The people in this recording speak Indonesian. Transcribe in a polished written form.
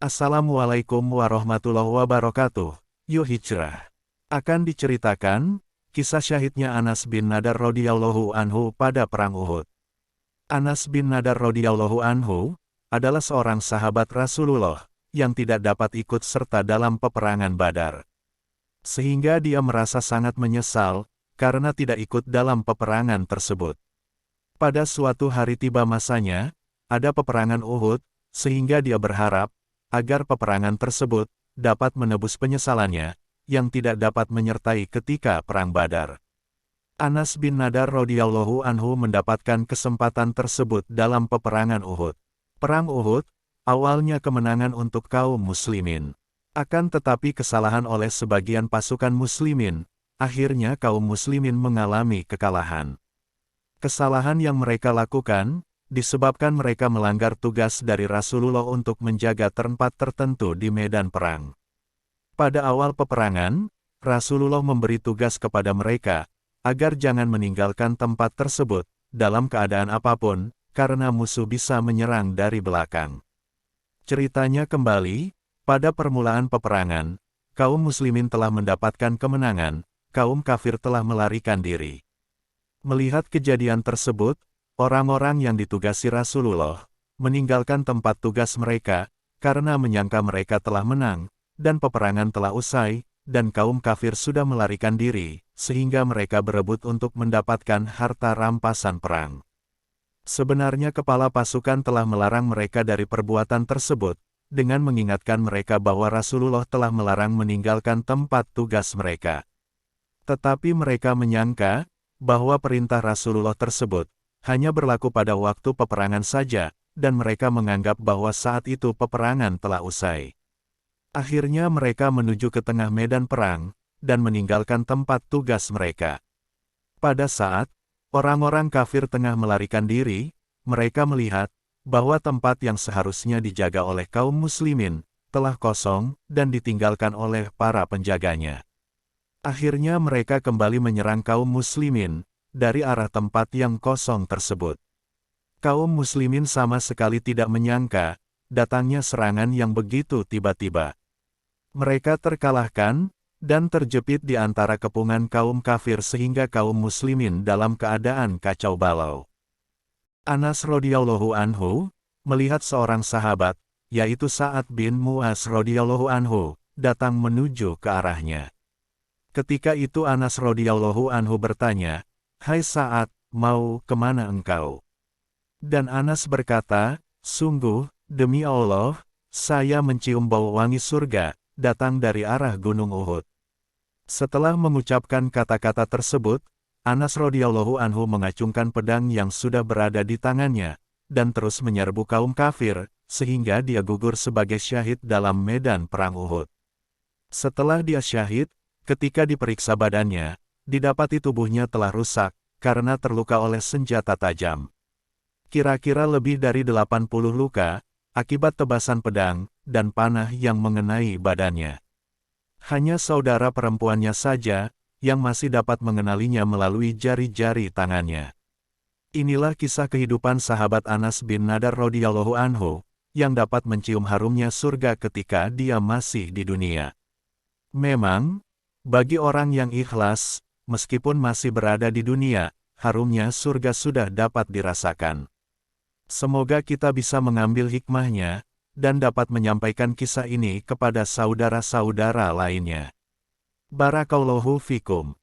Assalamualaikum warahmatullahi wabarakatuh. Yuk hijrah. Akan diceritakan, kisah syahidnya Anas bin Nadar radhiyallahu anhu pada Perang Uhud. Anas bin Nadar radhiyallahu anhu adalah seorang sahabat Rasulullah yang tidak dapat ikut serta dalam peperangan Badar. Sehingga dia merasa sangat menyesal karena tidak ikut dalam peperangan tersebut. Pada suatu hari tiba masanya, ada peperangan Uhud, sehingga dia berharap agar peperangan tersebut dapat menebus penyesalannya yang tidak dapat menyertai ketika Perang Badar. Anas bin Nadar radhiyallahu anhu mendapatkan kesempatan tersebut dalam peperangan Uhud. Perang Uhud awalnya kemenangan untuk kaum muslimin. Akan tetapi kesalahan oleh sebagian pasukan muslimin, akhirnya kaum muslimin mengalami kekalahan. Kesalahan yang mereka lakukan disebabkan mereka melanggar tugas dari Rasulullah untuk menjaga tempat tertentu di medan perang. Pada awal peperangan, Rasulullah memberi tugas kepada mereka agar jangan meninggalkan tempat tersebut dalam keadaan apapun, karena musuh bisa menyerang dari belakang. Ceritanya kembali, pada permulaan peperangan, kaum muslimin telah mendapatkan kemenangan, kaum kafir telah melarikan diri. Melihat kejadian tersebut, orang-orang yang ditugasi Rasulullah meninggalkan tempat tugas mereka karena menyangka mereka telah menang, dan peperangan telah usai, dan kaum kafir sudah melarikan diri, sehingga mereka berebut untuk mendapatkan harta rampasan perang. Sebenarnya kepala pasukan telah melarang mereka dari perbuatan tersebut, dengan mengingatkan mereka bahwa Rasulullah telah melarang meninggalkan tempat tugas mereka. Tetapi mereka menyangka bahwa perintah Rasulullah tersebut hanya berlaku pada waktu peperangan saja, dan mereka menganggap bahwa saat itu peperangan telah usai. Akhirnya mereka menuju ke tengah medan perang, dan meninggalkan tempat tugas mereka. Pada saat orang-orang kafir tengah melarikan diri, mereka melihat bahwa tempat yang seharusnya dijaga oleh kaum muslimin telah kosong dan ditinggalkan oleh para penjaganya. Akhirnya mereka kembali menyerang kaum muslimin dari arah tempat yang kosong tersebut. Kaum muslimin sama sekali tidak menyangka datangnya serangan yang begitu tiba-tiba. Mereka terkalahkan dan terjepit di antara kepungan kaum kafir sehingga kaum muslimin dalam keadaan kacau balau. Anas radhiyallahu anhu melihat seorang sahabat, yaitu Sa'ad bin Mu'adz radhiyallahu anhu, datang menuju ke arahnya. Ketika itu Anas radhiyallahu anhu bertanya, "Hai Sa'ad, mau kemana engkau?" Dan Anas berkata, "Sungguh, demi Allah, saya mencium bau wangi surga, datang dari arah Gunung Uhud." Setelah mengucapkan kata-kata tersebut, Anas radhiyallahu anhu mengacungkan pedang yang sudah berada di tangannya, dan terus menyerbu kaum kafir, sehingga dia gugur sebagai syahid dalam medan perang Uhud. Setelah dia syahid, ketika diperiksa badannya, didapati tubuhnya telah rusak, karena terluka oleh senjata tajam. Kira-kira lebih dari 80 luka, akibat tebasan pedang, dan panah yang mengenai badannya. Hanya saudara perempuannya saja, yang masih dapat mengenalinya melalui jari-jari tangannya. Inilah kisah kehidupan sahabat Anas bin Nadar radhiyallahu anhu, yang dapat mencium harumnya surga ketika dia masih di dunia. Memang, bagi orang yang ikhlas, meskipun masih berada di dunia, harumnya surga sudah dapat dirasakan. Semoga kita bisa mengambil hikmahnya, dan dapat menyampaikan kisah ini kepada saudara-saudara lainnya. Barakallahu fikum.